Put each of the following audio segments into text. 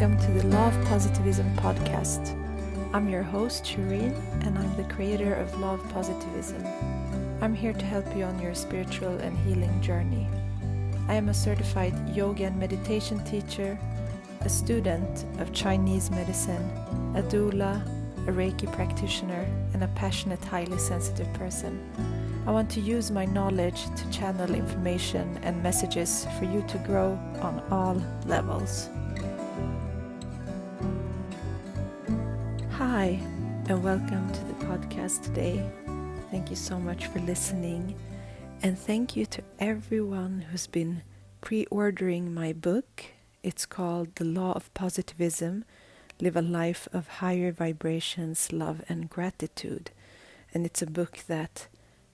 welcome to the Law of Positivism podcast. I'm your host, Shireen, and I'm the creator of Law of Positivism. I'm here to help you on your spiritual and healing journey. I am a certified yoga and meditation teacher, a student of Chinese medicine, a doula, a Reiki practitioner, and a passionate, highly sensitive person. I want to use my knowledge to channel information and messages for you to grow on all levels. Hi, and welcome to the podcast today. Thank you so much for listening, and thank you to everyone who's been pre-ordering my book. It's called The Law of Positivism, Live a Life of Higher Vibrations, Love and Gratitude. And it's a book that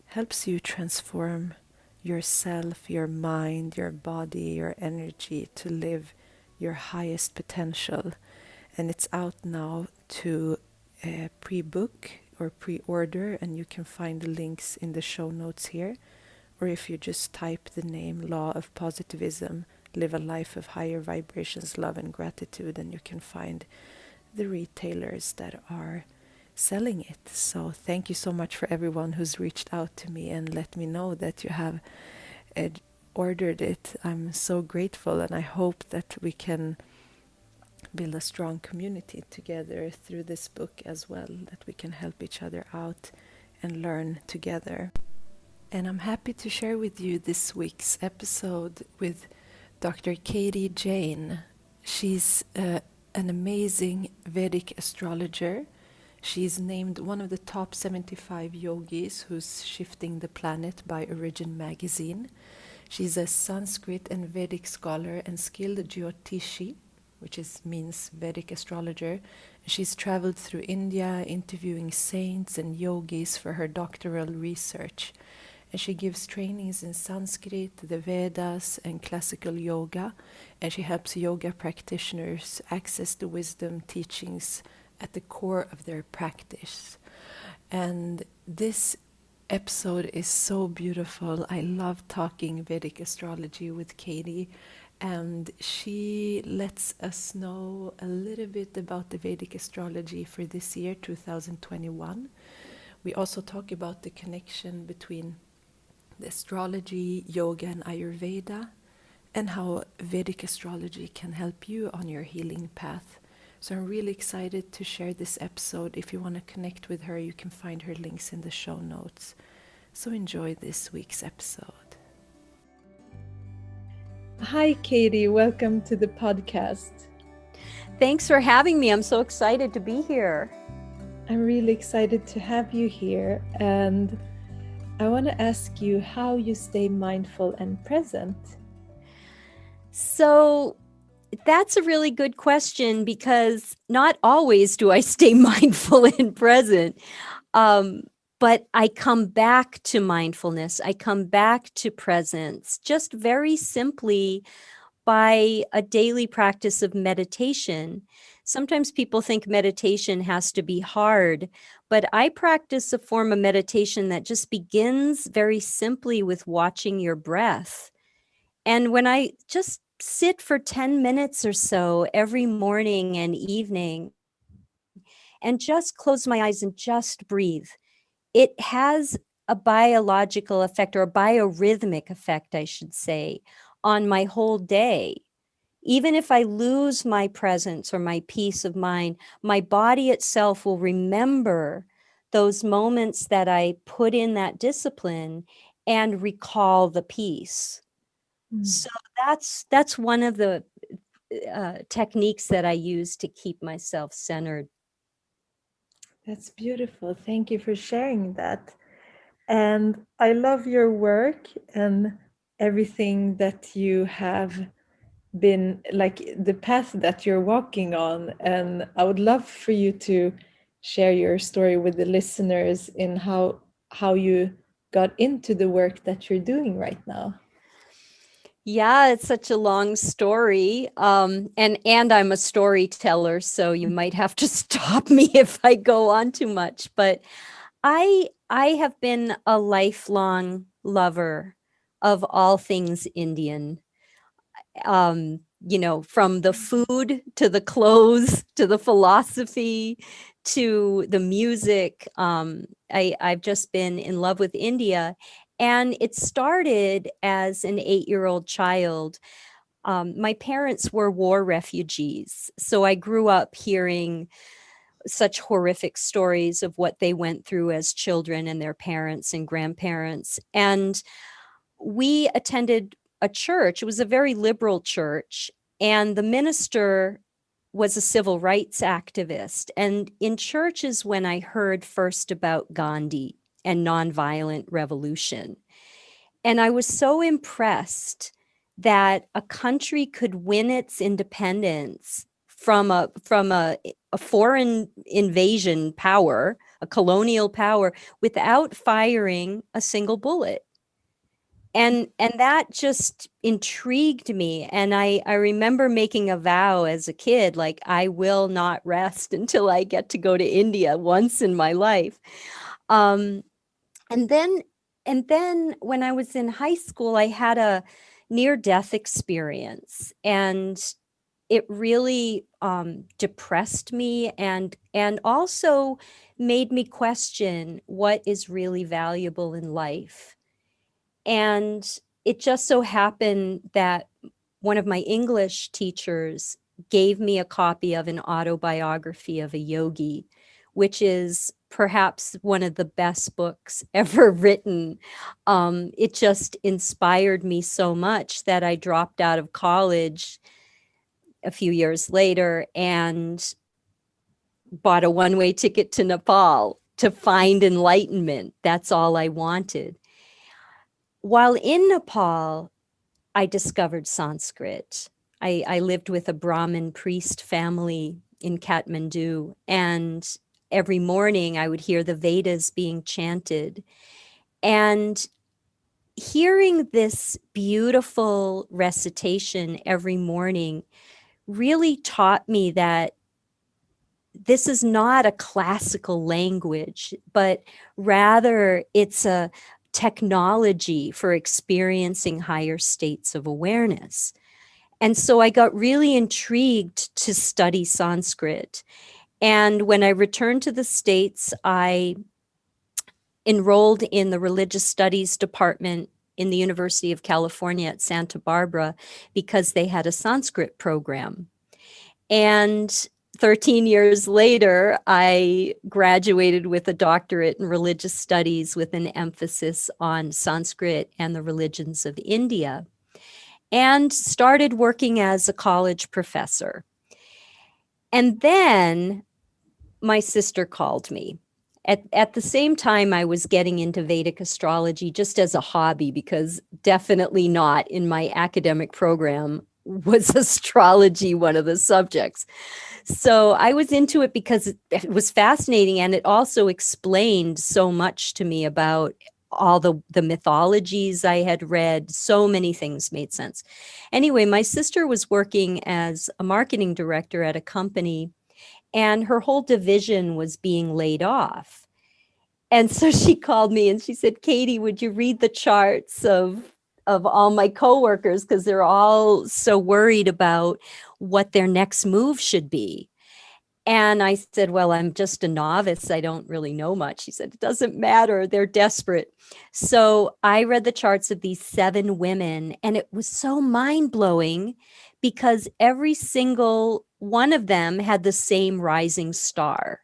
helps you transform yourself, your mind, your body, your energy to live your highest potential. And it's out now to pre-book or pre-order, and you can find the links in the show notes here. Or if you just type the name Law of Positivism, Live a Life of Higher Vibrations, Love and Gratitude, and you can find the retailers that are selling it. So thank you so much for everyone who's reached out to me and let me know that you have ordered it. I'm so grateful, and I hope that we can build a strong community together through this book as well, that we can help each other out and learn together. And I'm happy to share with you this week's episode with Dr. Katy Jane. She's an amazing Vedic astrologer. She's named one of the top 75 yogis who's shifting the planet by Origin magazine. She's a Sanskrit and Vedic scholar and skilled Jyotishi, which means Vedic astrologer. She's traveled through India interviewing saints and yogis for her doctoral research. And she gives trainings in Sanskrit, the Vedas, and classical yoga. And she helps yoga practitioners access the wisdom teachings at the core of their practice. And this episode is so beautiful. I love talking Vedic astrology with Katy, and she lets us know a little bit about the Vedic astrology for this year, 2021. We also talk about the connection between the astrology, yoga, and ayurveda, and how Vedic astrology can help you on your healing path. So I'm really excited to share this episode. If you want to connect with her, you can find her links in the show notes. So enjoy this week's episode. Hi, Katy. Welcome to the podcast. Thanks for having me. I'm so excited to be here. I'm really excited to have you here. And I want to ask you how you stay mindful and present. So that's a really good question, because not always do I stay mindful and present. But I come back to mindfulness. I come back to presence just very simply by a daily practice of meditation. Sometimes people think meditation has to be hard, but I practice a form of meditation that just begins very simply with watching your breath. And when I just sit for 10 minutes or so every morning and evening and just close my eyes and just breathe, it has a biological effect, or a biorhythmic effect, I should say, on my whole day. Even if I lose my presence or my peace of mind, my body itself will remember those moments that I put in that discipline and recall the peace. So that's one of the techniques that I use to keep myself centered. That's beautiful. Thank you for sharing that. And I love your work and everything that you have been, like the path that you're walking on. And I would love for you to share your story with the listeners in how you got into the work that you're doing right now. Yeah, it's such a long story. And I'm a storyteller, so you might have to stop me if I go on too much. But I have been a lifelong lover of all things Indian. from the food to the clothes to the philosophy to the music. I've just been in love with India. And it started as an 8-year-old child. My parents were war refugees. So I grew up hearing such horrific stories of what they went through as children and their parents and grandparents. And we attended a church. It was a very liberal church. And the minister was a civil rights activist. And in church is when I heard first about Gandhi and nonviolent revolution. And I was so impressed that a country could win its independence from a foreign invasion power, a colonial power, without firing a single bullet. And that just intrigued me. And I remember making a vow as a kid, like, I will not rest until I get to go to India once in my life. And then when I was in high school, I had a near-death experience, and it really depressed me and also made me question what is really valuable in life. And it just so happened that one of my English teachers gave me a copy of an autobiography of a yogi, which is perhaps one of the best books ever written. It just inspired me so much that I dropped out of college a few years later and bought a one-way ticket to Nepal to find enlightenment. That's all I wanted. While in Nepal, I discovered Sanskrit. I lived with a Brahmin priest family in Kathmandu, and every morning I would hear the Vedas being chanted. And hearing this beautiful recitation every morning really taught me that this is not a classical language, but rather it's a technology for experiencing higher states of awareness. And so I got really intrigued to study Sanskrit. And when I returned to the States, I enrolled in the religious studies department in the University of California at Santa Barbara because they had a Sanskrit program. And 13 years later, I graduated with a doctorate in religious studies with an emphasis on Sanskrit and the religions of India, and started working as a college professor. And then my sister called me. At the same time, I was getting into Vedic astrology just as a hobby, because definitely not in my academic program was astrology one of the subjects. So I was into it because it was fascinating, and it also explained so much to me about all the mythologies I had read. So many things made sense. Anyway, my sister was working as a marketing director at a company, and her whole division was being laid off. And so she called me and she said, Katy, would you read the charts of all my coworkers, because they're all so worried about what their next move should be. And I said, well, I'm just a novice. I don't really know much. She said, it doesn't matter. They're desperate. So I read the charts of these 7 women, and it was so mind-blowing because every single one of them had the same rising star.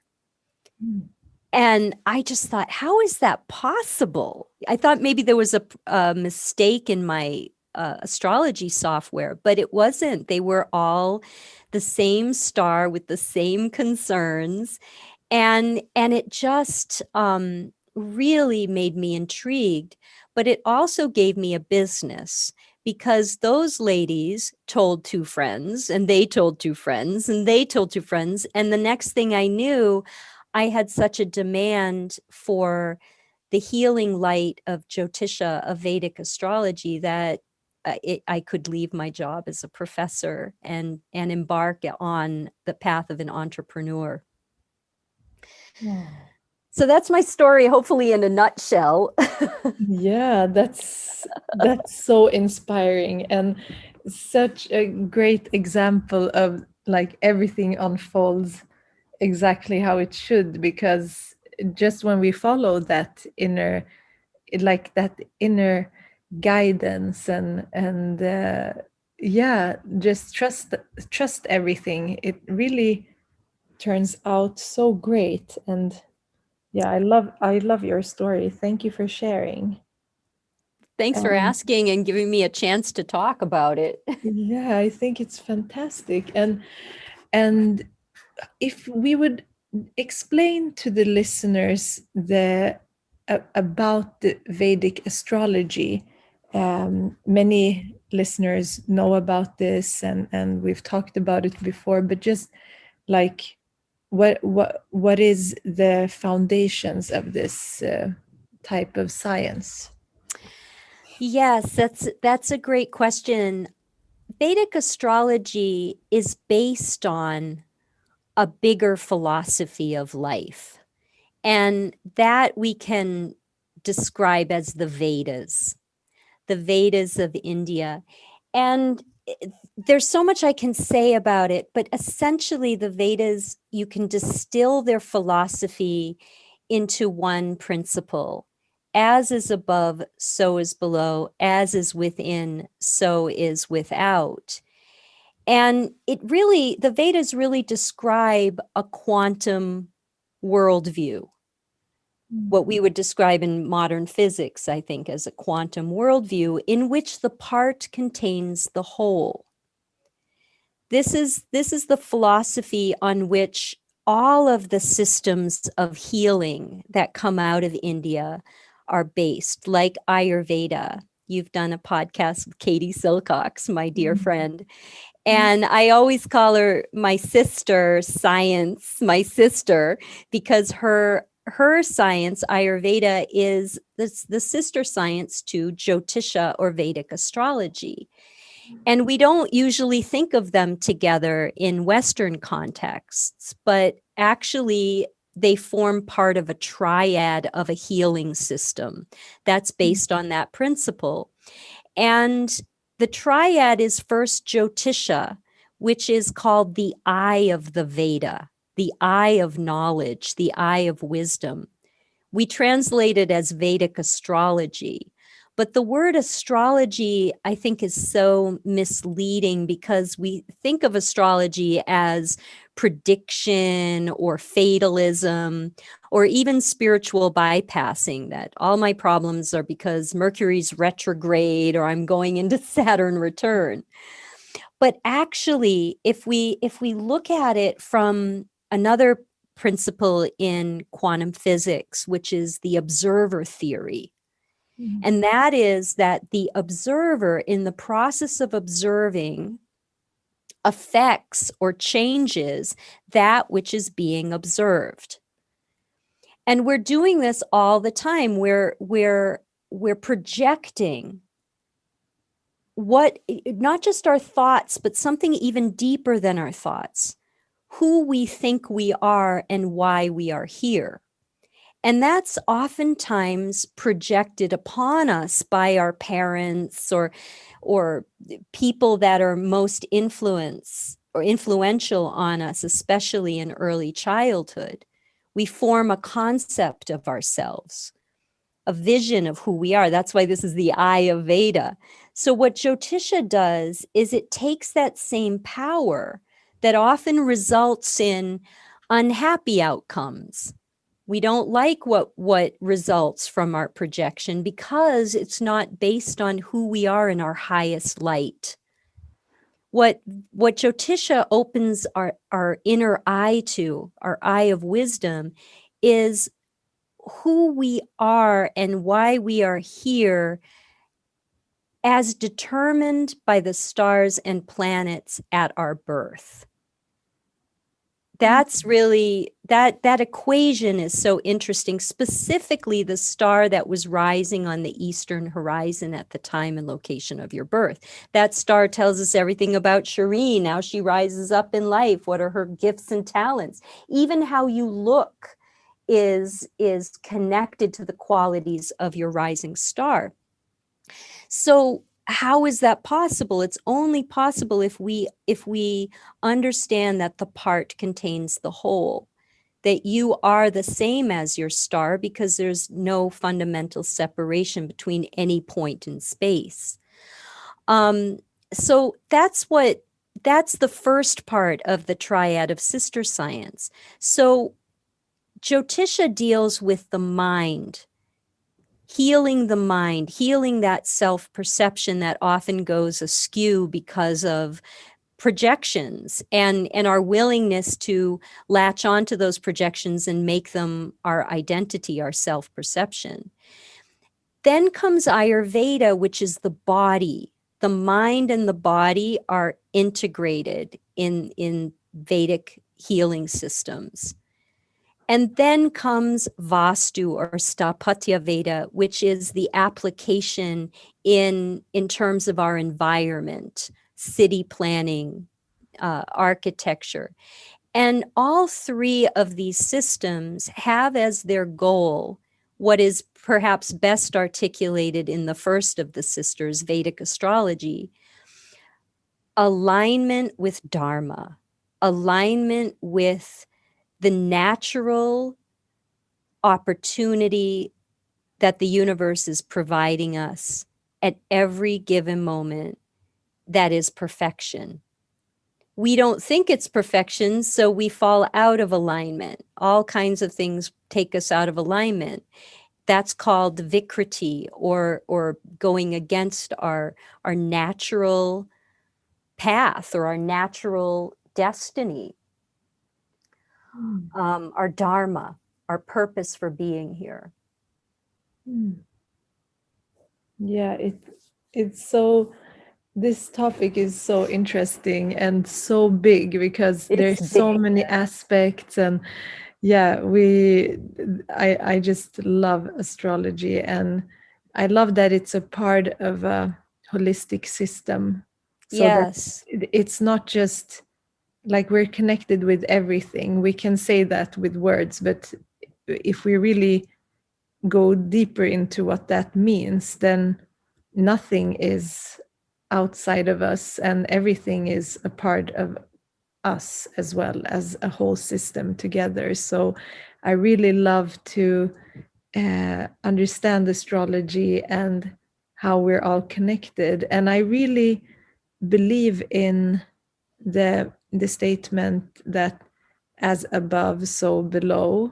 And I just thought, how is that possible? I thought maybe there was a mistake in my astrology software, but it wasn't. They were all the same star with the same concerns. And it just really made me intrigued. But it also gave me a business, because those ladies told 2 friends, and they told 2 friends, and they told 2 friends. And the next thing I knew, I had such a demand for the healing light of Jyotisha, of Vedic astrology, that I could leave my job as a professor and embark on the path of an entrepreneur. Wow. So that's my story, hopefully in a nutshell. Yeah, that's so inspiring. And such a great example of like everything unfolds exactly how it should, because just when we follow that inner, like that inner guidance and yeah, just trust everything, it really turns out so great. And yeah, I love your story. Thank you for sharing. Thanks for And asking and giving me a chance to talk about it. yeah, I think it's fantastic. And if we would explain to the listeners about the Vedic astrology, many listeners know about this, and we've talked about it before, but just like what is the foundations of this type of science? Yes, that's a great question. Vedic astrology is based on a bigger philosophy of life, and that we can describe as the Vedas of India. And there's so much I can say about it, but essentially the Vedas, you can distill their philosophy into one principle. As is above, so is below. As is within, so is without. And the Vedas really describe a quantum worldview, what we would describe in modern physics, I think, as a quantum worldview in which the part contains the whole. This is the philosophy on which all of the systems of healing that come out of India are based, like Ayurveda. You've done a podcast with Katy Silcox, my dear friend. And I always call her my sister science, my sister, because her science, Ayurveda, is the sister science to Jyotisha or Vedic astrology. And we don't usually think of them together in Western contexts, but actually they form part of a triad of a healing system that's based on that principle. And the triad is first Jyotisha, which is called the eye of the Veda, the eye of knowledge, the eye of wisdom. We translate it as Vedic astrology. But the word astrology, I think, is so misleading because we think of astrology as prediction or fatalism or even spiritual bypassing, that all my problems are because Mercury's retrograde or I'm going into Saturn return. But actually, if we look at it from another principle in quantum physics, which is the observer theory, and that is that the observer, in the process of observing, affects or changes that which is being observed. And we're doing this all the time. We're projecting what, not just our thoughts, but something even deeper than our thoughts, who we think we are and why we are here. And that's oftentimes projected upon us by our parents or people that are most influential on us, especially in early childhood. We form a concept of ourselves, a vision of who we are. That's why this is the eye of Veda. So what Jyotisha does is it takes that same power that often results in unhappy outcomes. We don't like what results from our projection because it's not based on who we are in our highest light. What Jyotisha opens our inner eye to, our eye of wisdom, is who we are and why we are here as determined by the stars and planets at our birth. That's really, that equation is so interesting, specifically the star that was rising on the eastern horizon at the time and location of your birth. That star tells us everything about Shireen, how she rises up in life, what are her gifts and talents. Even how you look is connected to the qualities of your rising star. So how is that possible? It's only possible if we understand that the part contains the whole, that you are the same as your star because there's no fundamental separation between any point in space. So that's the first part of the triad of sister science. So Jyotisha deals with the mind, healing the mind, healing that self-perception that often goes askew because of projections and our willingness to latch onto those projections and make them our identity, our self-perception. Then comes Ayurveda, which is the body. The mind and the body are integrated in Vedic healing systems. And then comes Vastu or Sthapatya Veda, which is the application in terms of our environment, city planning, architecture. And all three of these systems have as their goal what is perhaps best articulated in the first of the sisters, Vedic Astrology: alignment with Dharma, alignment with the natural opportunity that the universe is providing us at every given moment, that is perfection. We don't think it's perfection, so we fall out of alignment. All kinds of things take us out of alignment. That's called vikriti, or going against our natural path or our natural destiny, our dharma, our purpose for being here. Yeah, it's so, this topic is so interesting and so big because there's so many aspects, and yeah, I just love astrology, and I love that it's a part of a holistic system. So Yes. that it's not just like we're connected with everything. We can say that with words, but if we really go deeper into what that means, then nothing is outside of us and everything is a part of us as well as a whole system together. So I really love to understand astrology and how we're all connected. And I really believe in the statement that as above, so below,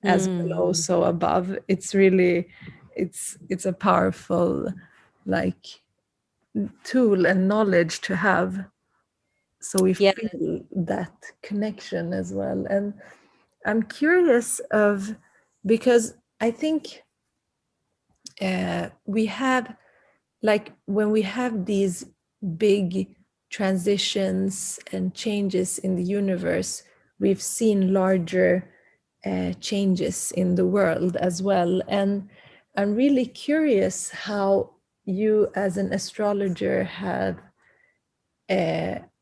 as below, so above. It's really, it's a powerful like tool and knowledge to have, so we feel that connection as well. And I'm curious of, because I think we have, like when we have these big transitions and changes in the universe, we've seen larger changes in the world as well. And I'm really curious how you as an astrologer have,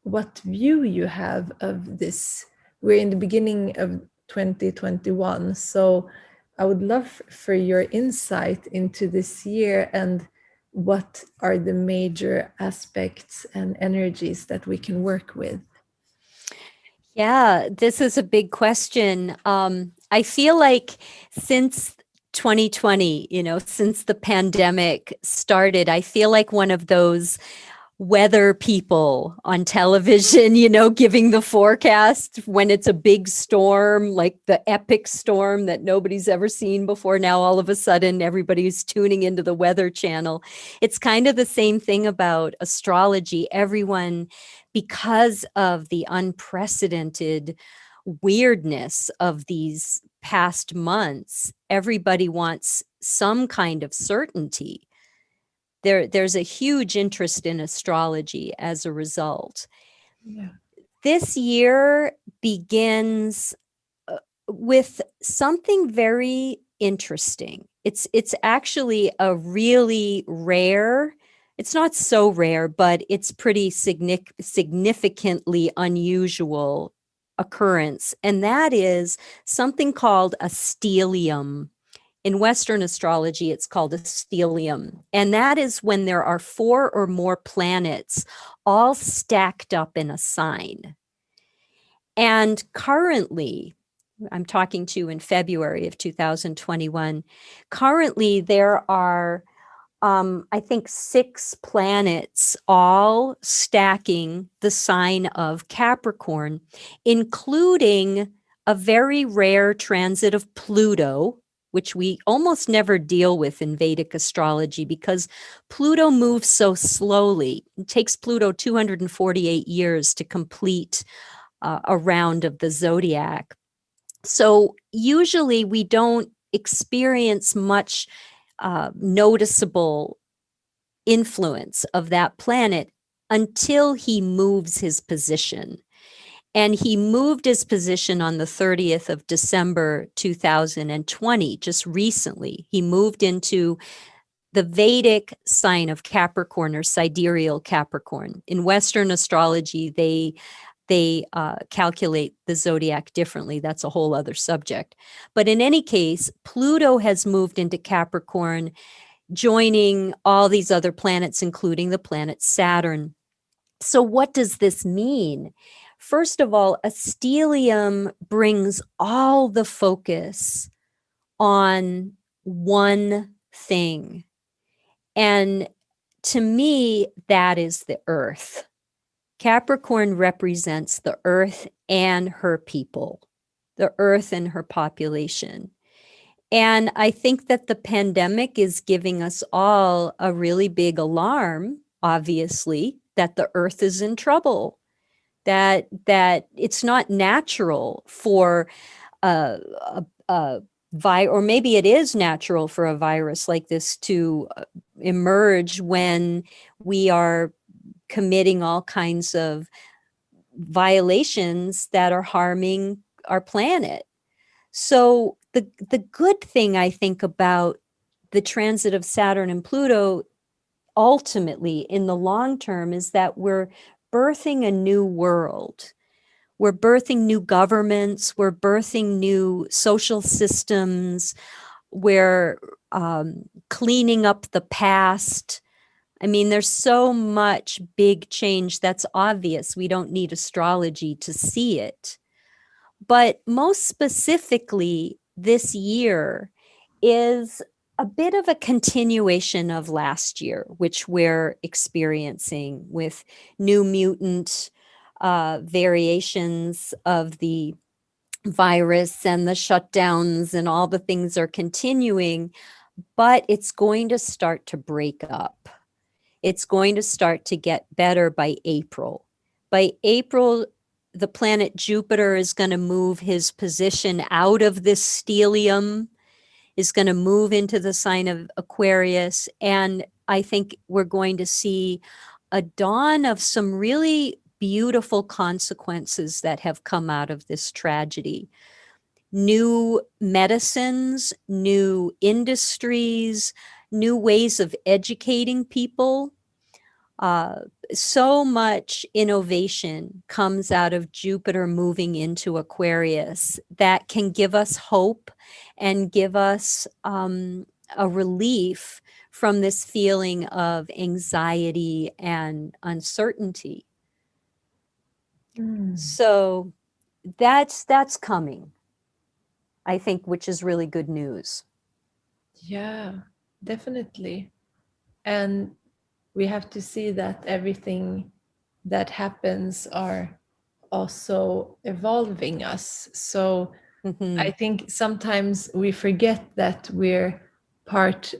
what view you have of this. We're in the beginning of 2021, so I would love for your insight into this year and what are the major aspects and energies that we can work with. Yeah, this is a big question. I feel like since 2020, since the pandemic started, I feel like one of those weather people on television, giving the forecast when it's a big storm, like the epic storm that nobody's ever seen before. Now, all of a sudden, everybody's tuning into the Weather Channel. It's kind of the same thing about astrology. Everyone, because of the unprecedented weirdness of these past months, everybody wants some kind of certainty. There's a huge interest in astrology as a result. Yeah. This year begins with something very interesting. It's actually a really rare, it's not so rare, but it's pretty significantly unusual occurrence. And that is something called a stellium In Western astrology, it's called a stellium. And that is when there are 4 or more planets all stacked up in a sign. And currently, I'm talking to you in February of 2021, currently there are, I think, 6 planets all stacking the sign of Capricorn, including a very rare transit of Pluto, which we almost never deal with in Vedic astrology because Pluto moves so slowly. It takes Pluto 248 years to complete a round of the zodiac. So usually we don't experience much noticeable influence of that planet until he moves his position. And he moved his position on the 30th of December 2020, just recently. He moved into the Vedic sign of Capricorn, or sidereal Capricorn. In Western astrology, they calculate the zodiac differently. That's a whole other subject. But in any case, Pluto has moved into Capricorn, joining all these other planets, including the planet Saturn. So what does this mean? First of all, a stellium brings all the focus on one thing. And to me, that is the earth. Capricorn represents the earth and her people, the earth and her population. And I think that the pandemic is giving us all a really big alarm, obviously, that the earth is in trouble, that it's not natural for a or maybe it is natural for a virus like this to emerge when we are committing all kinds of violations that are harming our planet. So the good thing I think about the transit of Saturn and Pluto ultimately in the long term is that we're birthing a new world. We're birthing new governments. We're birthing new social systems. We're cleaning up the past. I mean, there's so much big change that's obvious. We don't need astrology to see it. But most specifically, this year is a bit of a continuation of last year, which we're experiencing with new mutant variations of the virus, and the shutdowns and all the things are continuing, but it's going to start to break up. It's going to start to get better by April. By April, the planet Jupiter is going to move his position out of this stellium, is going to move into the sign of Aquarius. And I think we're going to see a dawn of some really beautiful consequences that have come out of this tragedy. New medicines, new industries, new ways of educating people. So much innovation comes out of Jupiter moving into Aquarius that can give us hope and give us a relief from this feeling of anxiety and uncertainty. So that's coming, I think, which is really good news. Yeah, definitely. And we have to see that everything that happens are also evolving us. So I think sometimes we forget that we're part,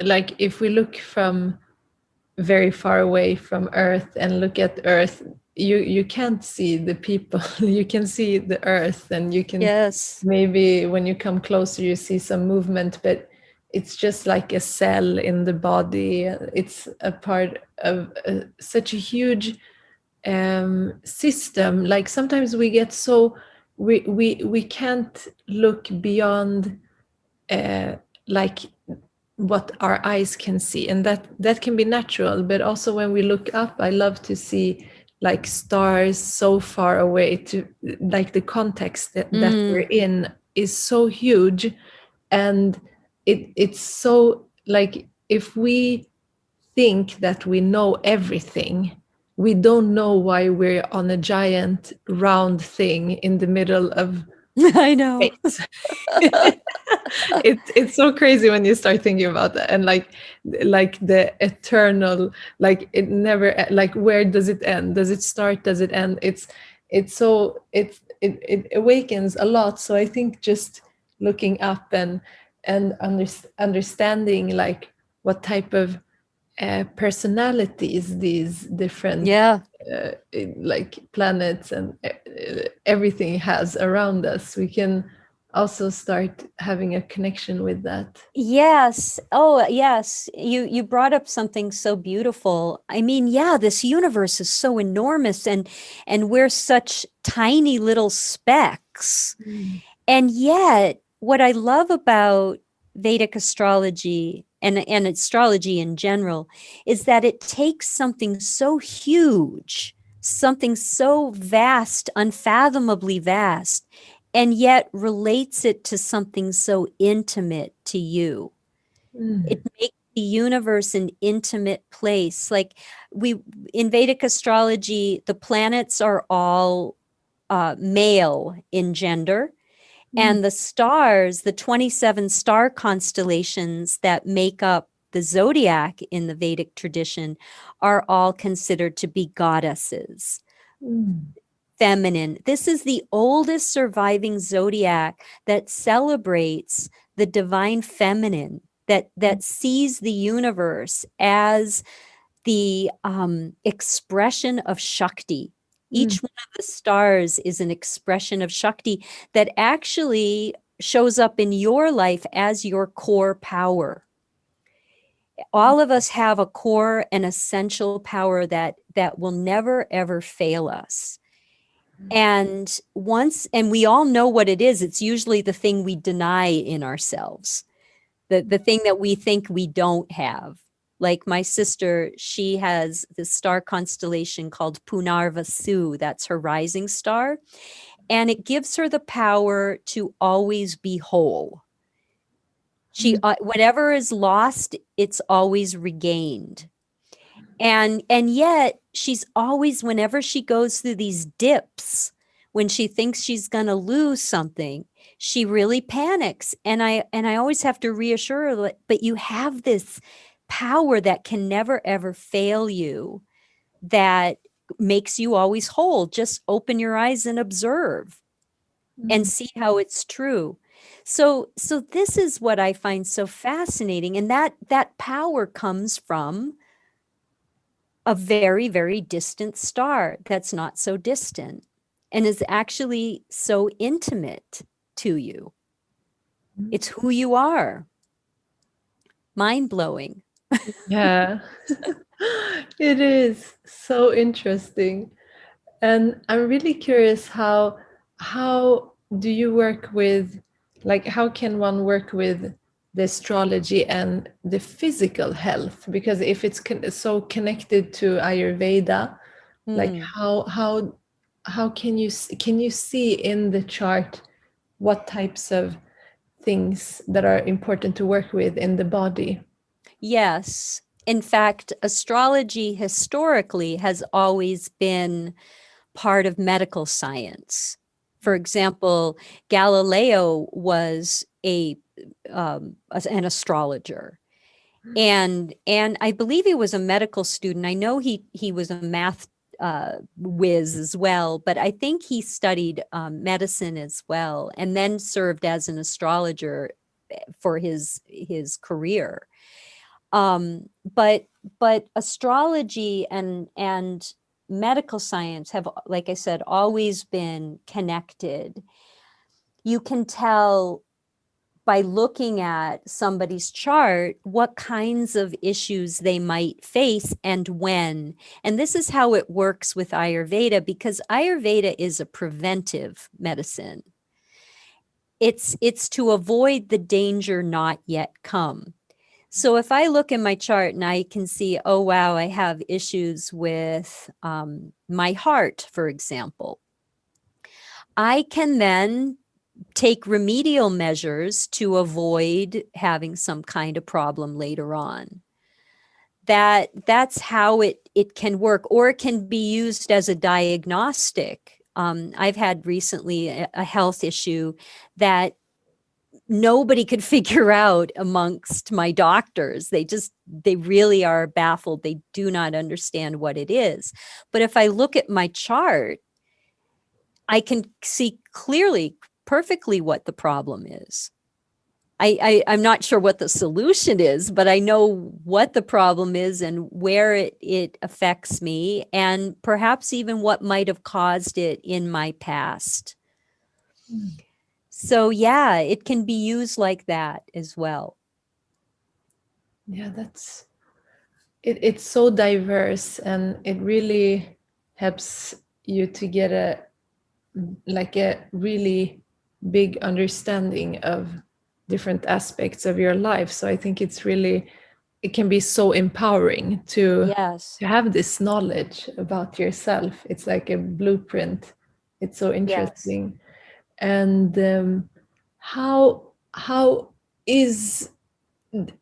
like if we look from very far away from Earth and look at Earth, you can't see the people. You can see the Earth, and you can, yes, maybe when you come closer you see some movement, but it's just like a cell in the body. It's a part of such a huge system. Like sometimes we get so we can't look beyond like what our eyes can see, and that can be natural. But also when we look up, I love to see like stars so far away, to like the context that we're in is so huge. And it's so like, if we think that we know everything, we don't know why we're on a giant round thing in the middle of I know. space. It's so crazy when you start thinking about that, and like the eternal, like it never, like where does it end? Does it start? Does it end? It's so it awakens a lot. So I think just looking up and understanding like what type of personalities these different Yeah. like planets and everything has around us, we can also start having a connection with that. Yes. Oh, yes. You brought up something so beautiful. I mean, yeah, this universe is so enormous, and we're such tiny little specks. Mm. And yet, what I love about Vedic astrology and astrology in general is that it takes something so huge, something so vast, unfathomably vast, and yet relates it to something so intimate to you. Mm. It makes the universe an intimate place. Like we in Vedic astrology, the planets are all male in gender. Mm. And the stars, the 27 star constellations that make up the zodiac in the Vedic tradition, are all considered to be goddesses, Mm. feminine. This is the oldest surviving zodiac that celebrates the divine feminine, that sees the universe as the expression of Shakti. Mm. Each one of the stars is an expression of Shakti that actually shows up in your life as your core power. All of us have a core and essential power that will never ever fail us. And we all know what it is. It's usually the thing we deny in ourselves, the thing that we think we don't have. Like my sister, she has this star constellation called Punarvasu. That's her rising star. And it gives her the power to always be whole. She, whatever is lost, it's always regained. And yet she's always, whenever she goes through these dips, when she thinks she's going to lose something, she really panics. And I always have to reassure her, but you have this power that can never ever fail you, that makes you always whole. Just open your eyes and observe and Mm. see how it's true. So this is what I find so fascinating, and that power comes from a very, very distant star that's not so distant and is actually so intimate to you. It's who you are. Mind blowing. Yeah. It is so interesting. And I'm really curious, how do you work with, like how can one work with the astrology and the physical health? Because if it's so connected to Ayurveda, like Hmm. how can you see in the chart what types of things that are important to work with in the body? Yes. In fact, astrology historically has always been part of medical science. For example, Galileo was an astrologer, and I believe he was a medical student. I know he was a math whiz as well, but I think he studied medicine as well, and then served as an astrologer for his career. But astrology and medical science have, like I said, always been connected. You can tell by looking at somebody's chart what kinds of issues they might face and when. And this is how it works with Ayurveda, because Ayurveda is a preventive medicine. It's to avoid the danger not yet come. So if I look in my chart and I can see, oh, wow, I have issues with my heart, for example, I can then take remedial measures to avoid having some kind of problem later on. That's how it can work, or it can be used as a diagnostic. I've had recently a health issue that nobody could figure out amongst my doctors. They really are baffled. They do not understand what it is. But if I look at my chart, I can see clearly, perfectly what the problem is. I'm not sure what the solution is, but I know what the problem is and where it affects me, and perhaps even what might have caused it in my past. So yeah, it can be used like that as well. Yeah, it's so diverse, and it really helps you to get a really big understanding of different aspects of your life. So I think it can be so empowering to Yes. have this knowledge about yourself. It's like a blueprint. It's so interesting. And how is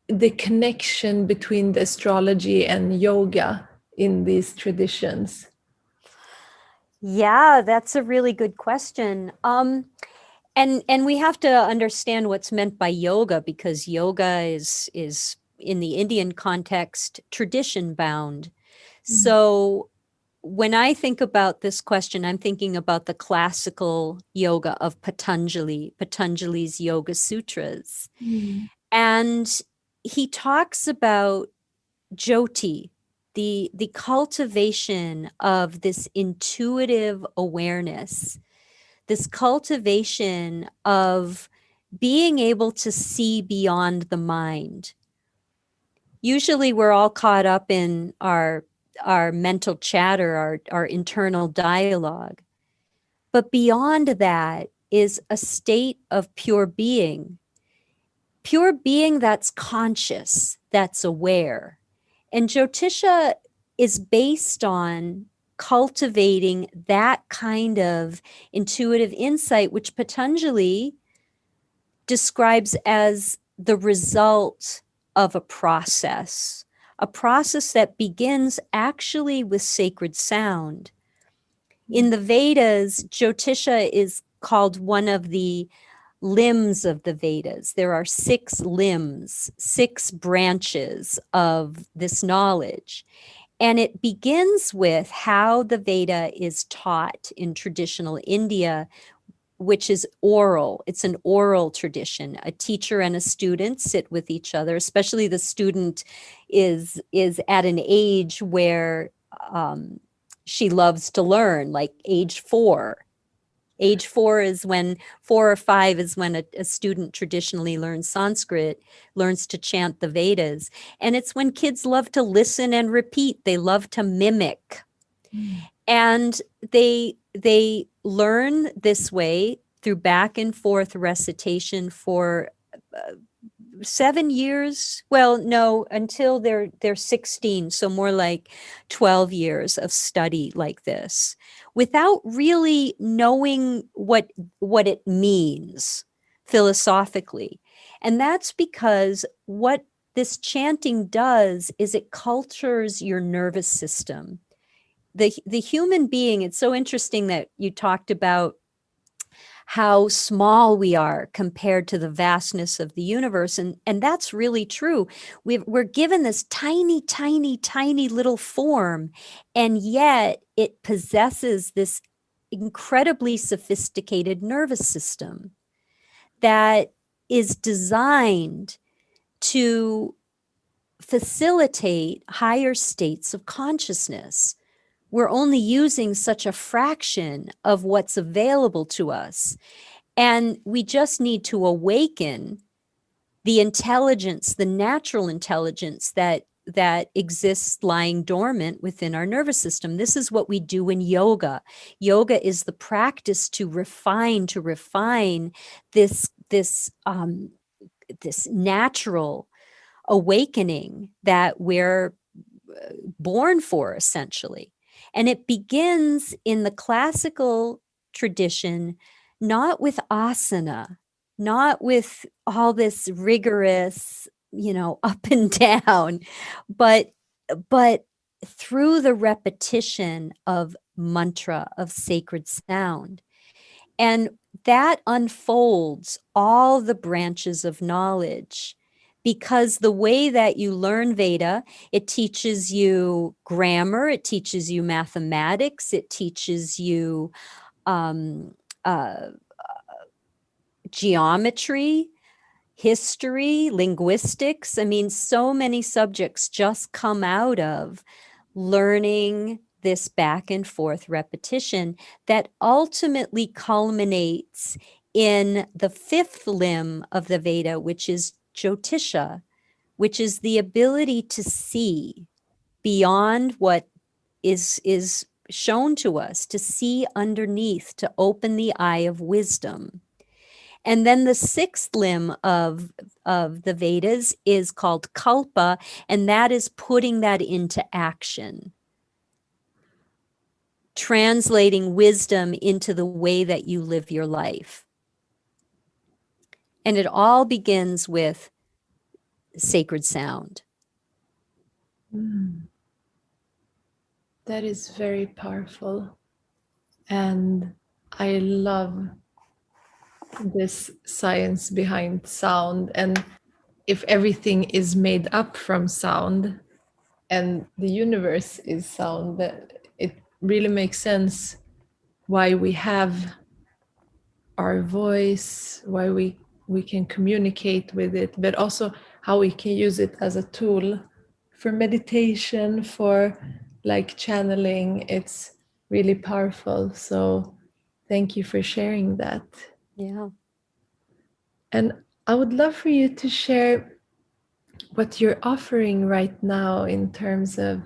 the connection between the astrology and yoga in these traditions? Yeah, that's a really good question. And we have to understand what's meant by yoga, because yoga is in the Indian context tradition bound. So when I think about this question, I'm thinking about the classical yoga of Patanjali's Yoga Sutras. And he talks about Jyoti, the cultivation of this intuitive awareness, this cultivation of being able to see beyond the mind. Usually we're all caught up in our mental chatter, our internal dialogue. But beyond that is a state of pure being that's conscious, that's aware. And Jyotisha is based on cultivating that kind of intuitive insight, which Patanjali describes as the result of a process that begins actually with sacred sound. In the Vedas, Jyotisha is called one of the limbs of the Vedas. There are 6 limbs, 6 branches of this knowledge. And it begins with how the Veda is taught in traditional India, which is oral. It's an oral tradition. A teacher and a student sit with each other, especially the student is at an age where she loves to learn, like age 4. Age 4 is when 4 or 5 is when a student traditionally learns Sanskrit, learns to chant the Vedas. And it's when kids love to listen and repeat. They love to mimic. And they learn this way through back and forth recitation for 7 years. Well, no, until they're 16. So more like 12 years of study like this, without really knowing what it means philosophically. And that's because what this chanting does is it cultures your nervous system. The human being, it's so interesting that you talked about how small we are compared to the vastness of the universe. And that's really true. We're given this tiny, tiny, tiny little form, and yet it possesses this incredibly sophisticated nervous system that is designed to facilitate higher states of consciousness. We're only using such a fraction of what's available to us. And we just need to awaken the intelligence, the natural intelligence that exists lying dormant within our nervous system. This is what we do in yoga. Yoga is the practice to refine this natural awakening that we're born for, essentially. And it begins in the classical tradition, not with asana, not with all this rigorous, up and down, but through the repetition of mantra, of sacred sound. And that unfolds all the branches of knowledge, because the way that you learn Veda, it teaches you grammar, it teaches you mathematics, it teaches you um, uh, geometry, history, linguistics. I mean, so many subjects just come out of learning this back and forth repetition that ultimately culminates in the fifth limb of the Veda, which is Jyotisha, which is the ability to see beyond what is shown to us, to see underneath, to open the eye of wisdom. And then the sixth limb of the Vedas is called Kalpa, and that is putting that into action, translating wisdom into the way that you live your life. And it all begins with sacred sound. That is very powerful. And I love this science behind sound. And if everything is made up from sound and the universe is sound, it really makes sense why we have our voice, why we can communicate with it, but also how we can use it as a tool for meditation, for like channeling. It's really powerful. So thank you for sharing that. Yeah. And I would love for you to share what you're offering right now in terms of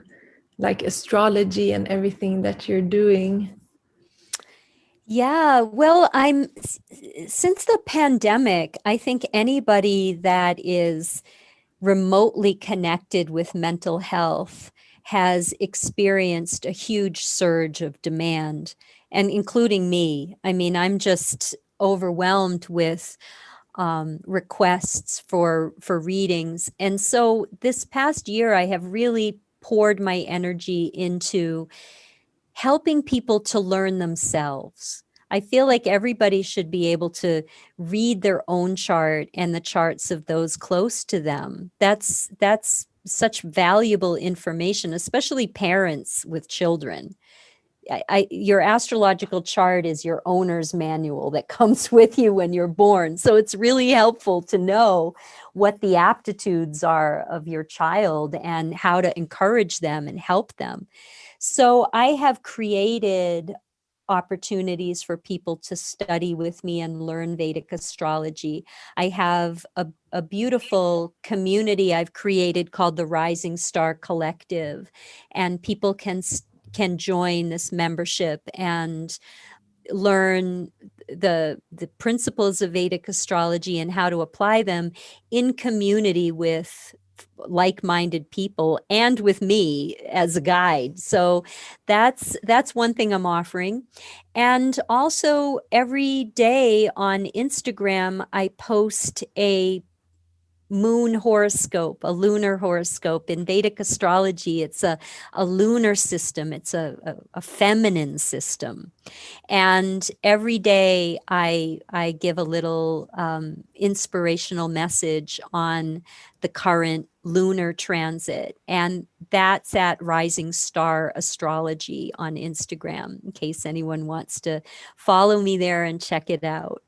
like astrology and everything that you're doing. Yeah, well, since the pandemic, I think anybody that is remotely connected with mental health has experienced a huge surge of demand, and including me. I mean, I'm just overwhelmed with requests for readings. And so this past year, I have really poured my energy into helping people to learn themselves. I feel like everybody should be able to read their own chart and the charts of those close to them. That's such valuable information, especially parents with children. Your astrological chart is your owner's manual that comes with you when you're born. So it's really helpful to know what the aptitudes are of your child and how to encourage them and help them. So I have created opportunities for people to study with me and learn Vedic astrology. I have a beautiful community I've created called the Rising Star Collective, and people can join this membership and learn the principles of Vedic astrology and how to apply them in community with like-minded people and with me as a guide. So that's one thing I'm offering. And also every day on Instagram, I post a moon horoscope, a lunar horoscope. In Vedic astrology, it's a lunar system. It's a feminine system. And every day I give a little inspirational message on the current lunar transit. And that's at Rising Star Astrology on Instagram, in case anyone wants to follow me there and check it out.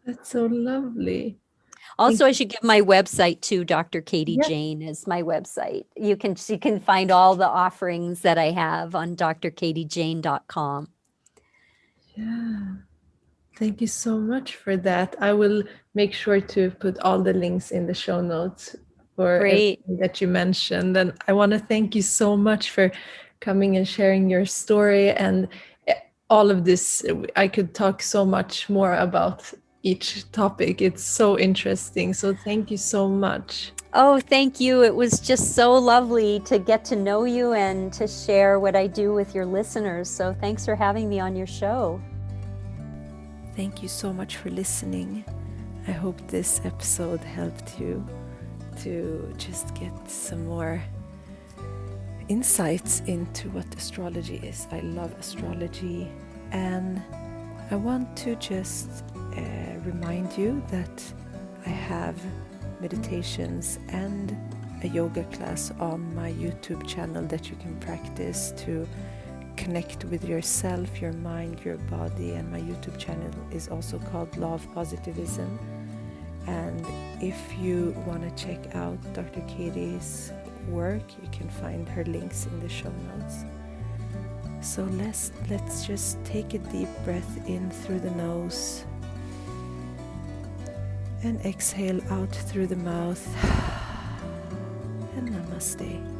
That's so lovely. Also, I should give my website too. Dr. Katy Yeah. Jane is my website. You can find all the offerings that I have on drkatyjane.com. Yeah. Thank you so much for that. I will make sure to put all the links in the show notes for everything that you mentioned. And I want to thank you so much for coming and sharing your story and all of this. I could talk so much more about each topic. It's so interesting. So thank you so much. Oh, thank you. It was just so lovely to get to know you and to share what I do with your listeners. So thanks for having me on your show. thank you so much for listening. I hope this episode helped you to just get some more insights into what astrology is. I love astrology, and I want to just remind you that I have meditations and a yoga class on my YouTube channel that you can practice to connect with yourself, your mind, your body. And my YouTube channel is also called Law of Positivism. And if you want to check out Dr. Katy's work, you can find her links in the show notes. So let's just take a deep breath in through the nose and exhale out through the mouth. And namaste.